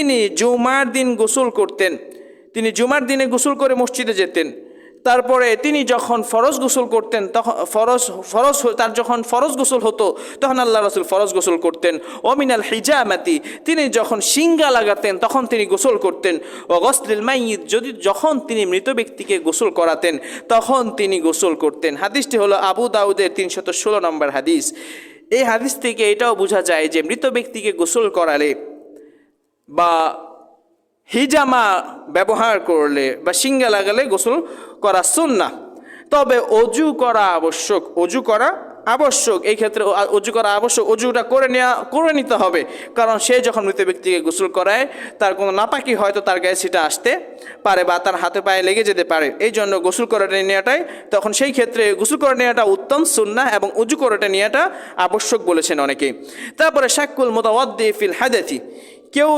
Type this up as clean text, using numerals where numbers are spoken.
তিনি জুমার দিন গোসল করতেন, তিনি জুমার দিনে গোসল করে মসজিদে যেতেন। তারপরে তিনি যখন ফরজ গোসল করতেন, তখন তার যখন ফরজ গোসল হতো তখন আল্লাহ রাসূল ফরজ গোসল করতেন। ওমিনাল হিজামাতি, তিনি যখন শিঙ্গা লাগাতেন তখন তিনি গোসল করতেন। ও গসলিল মাইয়িত, যখন তিনি মৃত ব্যক্তিকে গোসল করাতেন তখন তিনি গোসল করতেন। হাদিসটি হলো আবু দাউদের 316 নম্বর হাদিস। এই হাদিস থেকে এটাও বোঝা যায় যে মৃত ব্যক্তিকে গোসল করালে বা হিজামা ব্যবহার করলে বা শিঙ্গা লাগালে গোসল করা সুন্নাহ। তবে অজু করা আবশ্যক, অজু করা আবশ্যক। এই ক্ষেত্রে অজু করা আবশ্যক, অজুটা করে নিতে হবে, কারণ সে যখন মৃত ব্যক্তিকে গোসল করায় তার কোনো নাপাকি হয়তো তার গায়ে সেটা আসতে পারে বা তার হাতে পায়ে লেগে যেতে পারে। এই জন্য গোসল করে নেওয়াটাই, তখন সেই ক্ষেত্রে গোসল করে নেওয়াটা উত্তম সুন্নাহ এবং অজু করে নেওয়াটা আবশ্যক বলেছেন অনেকেই। তারপরে শাক্কুল মুতাওয়াদ্দি ফিল হাদাথি, কেউ